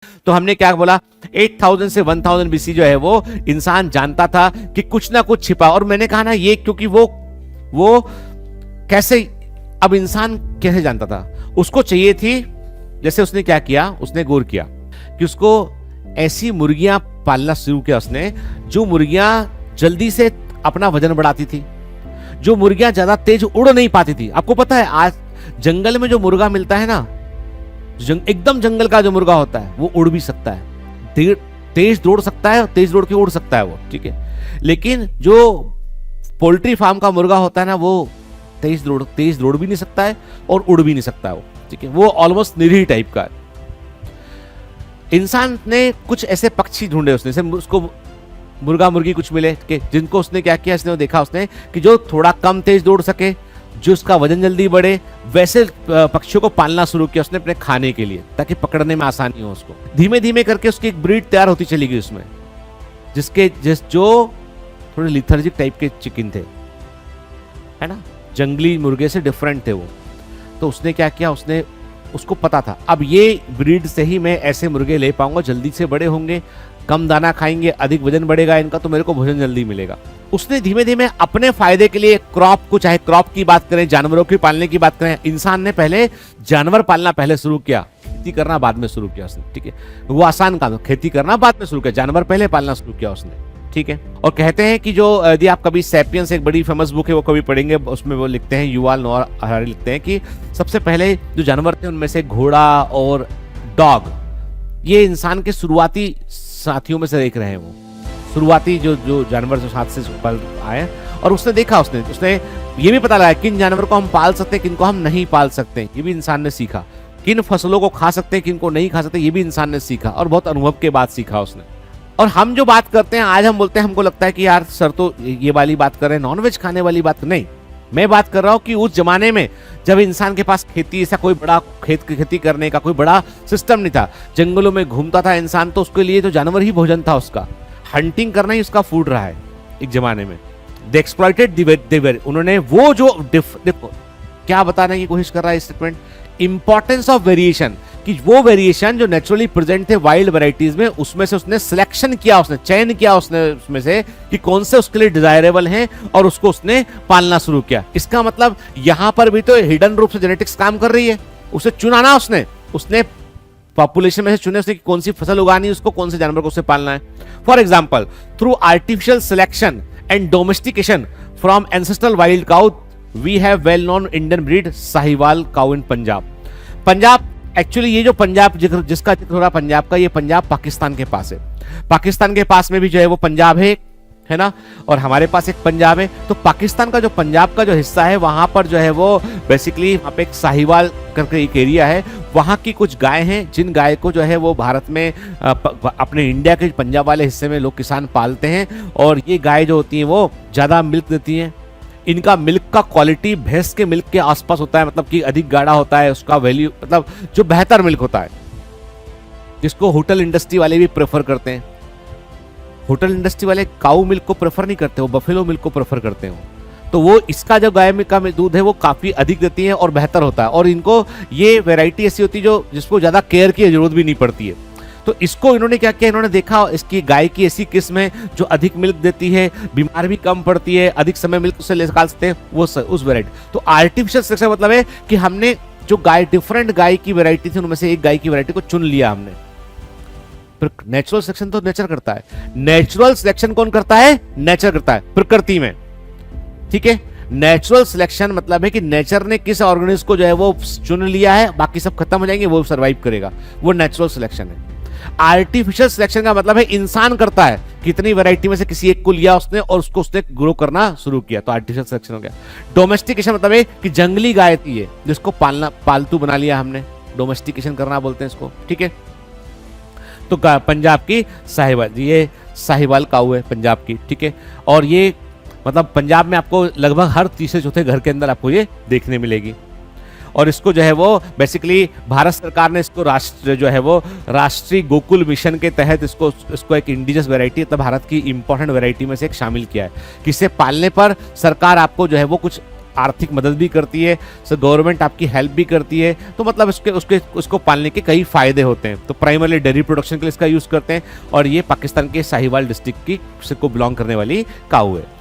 तो हमने क्या बोला, 8000 से 1000 बीसी जो है वो इंसान जानता था कि कुछ ना कुछ छिपा। और मैंने कहा ना ये क्योंकि वो कैसे, अब इंसान कैसे जानता था, उसको चाहिए थी, जैसे उसने क्या किया, उसने गौर किया कि उसको ऐसी मुर्गियां पालना शुरू किया उसने जो मुर्गियां जल्दी से अपना वजन बढ़ाती थी, जो मुर्गियां ज्यादा तेज उड़ नहीं पाती थी। आपको पता है आज जंगल में जो मुर्गा मिलता है ना, एकदम जंगल का जो मुर्गा होता है वो उड़ भी सकता है, तेज दौड़ सकता है, तेज दौड़ के उड़ सकता है वो, ठीक है। लेकिन जो पोल्ट्री फार्म का मुर्गा होता है ना, वो तेज दौड़ भी नहीं सकता है और उड़ भी नहीं सकता है वो, ठीक है। वो ऑलमोस्ट निरीह टाइप का है। इंसान ने कुछ ऐसे पक्षी ढूंढे उसने, उसको मुर्गा मुर्गी कुछ मिले कि जिनको उसने क्या किया, इसने देखा उसने कि जो थोड़ा कम तेज दौड़ सके, जो उसका वजन जल्दी बढ़े, वैसे पक्षियों को पालना शुरू किया उसने अपने खाने के लिए, ताकि पकड़ने में आसानी हो उसको। धीमे धीमे करके उसकी एक ब्रीड तैयार होती चली गई उसमें, जो थोड़े लिथर्जिक टाइप के चिकन थे, है ना, जंगली मुर्गे से डिफरेंट थे वो। तो उसने क्या किया, उसको पता था अब ये ब्रीड से ही मैं ऐसे मुर्गे ले पाऊंगा, जल्दी से बड़े होंगे, कम दाना खाएंगे, अधिक वजन बढ़ेगा इनका, तो मेरे को भोजन जल्दी मिलेगा। उसने धीमे धीमे अपने फायदे के लिए क्रॉप को, चाहे क्रॉप की बात करें, जानवरों की पालने की बात करें, इंसान ने पहले जानवर पालना पहले शुरू किया, खेती करना बाद में शुरू किया उसने, ठीक है। वो आसान काम, खेती करना बाद में शुरू किया, जानवर पहले पालना शुरू किया उसने, ठीक है। और कहते हैं कि जो यदि आप कभी सैपियंस, एक बड़ी फेमस बुक है, वो कभी पढ़ेंगे, उसमें वो लिखते हैं, युवाल नोआ हरारी लिखते हैं कि सबसे पहले जो जानवर थे उनमें से घोड़ा और डॉग, ये इंसान के शुरुआती साथियों में से एक रहे हैं। वो शुरुआती जो जानवर जो साथ से पल आए, और उसने देखा, उसने ये भी पता लगा किन जानवर को हम पाल सकते हैं, किन को हम नहीं पाल सकते, ये भी इंसान ने सीखा। किन फसलों को खा सकते हैं, किन को नहीं खा सकते, ये भी इंसान ने सीखा, और बहुत अनुभव के बाद सीखा उसने। और हम जो बात करते हैं आज, हम बोलते हैं, हमको लगता है कि यार सर तो ये वाली बात कर रहे हैं, नॉनवेज खाने वाली बात नहीं। मैं बात कर रहा हूं कि उस जमाने में जब इंसान के पास खेती, ऐसा कोई बड़ा खेती करने का कोई बड़ा सिस्टम नहीं था, जंगलों में घूमता था इंसान, तो उसके लिए तो जानवर ही भोजन था, उसका हंटिंग करना ही उसका फूड रहा है एक जमाने में। दे एक्सप्लॉइटेड देवर, उन्होंने वो जो देखो क्या बताने की कोशिश कर रहा है स्टेटमेंट, इंपॉर्टेंस ऑफ वेरिएशन, कि वो वेरिएशन जो नेचुरली प्रेजेंट थे वाइल्ड वैरायटीज में, उसमें से उसने सिलेक्शन किया, उसने चयन किया उसने उसमें से कि कौन से उसके लिए डिजायरेबल हैं, और उसको उसने पालना शुरू किया। इसका मतलब यहां पर भी तो हिडन रूप से जेनेटिक्स काम कर रही है। उसे चुना ना उसने पॉपुलेशन में से चुने उसने कौन सी फसल उगानी, उसको कौन से जानवर को उसे पालना है। For example, through artificial selection and domestication from ancestral wild cow we have well known Indian breed Sahiwal cow in Punjab. Actually ये जो पंजाब जिसका जिक्र हो रहा पंजाब का, ये पंजाब पाकिस्तान के पास है। पाकिस्तान के पास में भी जो है वो पंजाब है ना, और हमारे पास एक पंजाब है। तो पाकिस्तान का जो पंजाब का जो हिस्सा है, वहां पर जो है वो बेसिकली वहां पे एक साहिवाल करके एक एरिया है, वहां की कुछ गाय हैं, जिन गाय को जो है वो भारत में अपने इंडिया के पंजाब वाले हिस्से में लोग किसान पालते हैं। और ये गाय जो होती है वो ज्यादा मिल्क देती हैं। इनका मिल्क का क्वालिटी भैंस के मिल्क के आसपास होता है, मतलब कि अधिक गाढ़ा होता है उसका वैल्यू, मतलब जो बेहतर मिल्क होता है, जिसको होटल इंडस्ट्री वाले भी प्रेफर करते हैं। होटल इंडस्ट्री वाले काऊ मिल्क को प्रेफर नहीं करते, वो बफेलो मिल्क को प्रेफर करते हैं। तो वो इसका जो गाय का दूध है वो काफी अधिक देती है और बेहतर होता है। और इनको ये वैरायटी ऐसी होती है जो जिसको ज्यादा केयर की जरूरत भी नहीं पड़ती है। तो इसको इन्होंने क्या किया, इन्होंने देखा इसकी गाय की ऐसी किस्म है जो अधिक मिल्क देती है, बीमार भी कम पड़ती है, अधिक समय मिल्क उससे निकाल सकते हैं, वो उस वैरायटी। तो आर्टिफिशियल सिलेक्शन मतलब है कि हमने जो गाय, डिफरेंट गाय की वैरायटी थी, उनमें से एक गाय की वैरायटी को चुन लिया हमने। नेचुरल सिलेक्शन तो नेचर करता है, नेचुरल सिलेक्शन कौन करता है, नेचर करता है प्रकृति में, ठीक है। नेचुरल सिलेक्शन मतलब है कि नेचर ने किस ऑर्गेनिज्म को जो है वो चुन लिया है, बाकी सब खत्म हो जाएंगे, वो सर्वाइव करेगा, वो नेचुरल सिलेक्शन है। आर्टिफिशियल सिलेक्शन का मतलब है इंसान करता है, कितनी वैरायटी में से किसी एक को लिया उसने और उसको उसने ग्रो करना शुरू किया, तो आर्टिफिशियल सिलेक्शन हो गया। डोमेस्टिकेशन मतलब है कि जंगली गाय थी ये, जिसको पालतू बना लिया हमने, डोमेस्टिकेशन करना बोलते हैं इसको, ठीक है। तो पंजाब की साहिवाल, ये साहिवाल काऊ है पंजाब की, ठीक है। और ये मतलब पंजाब में आपको लगभग हर तीसरे चौथे घर के अंदर आपको ये देखने मिलेगी। और इसको जो है वो बेसिकली भारत सरकार ने इसको राष्ट्रीय गोकुल मिशन के तहत इसको एक इंडिजिनस वैरायटी, मतलब भारत की इंपॉर्टेंट वैरायटी में से एक शामिल किया है, कि इसे पालने पर सरकार आपको जो है वो कुछ आर्थिक मदद भी करती है, सो गवर्नमेंट आपकी हेल्प भी करती है, तो मतलब उसको पालने के कई फायदे होते हैं। तो प्राइमरली डेयरी प्रोडक्शन के लिए इसका यूज़ करते हैं, और ये पाकिस्तान के साहिवाल डिस्ट्रिक्ट की से को बिलोंग करने वाली काऊ है।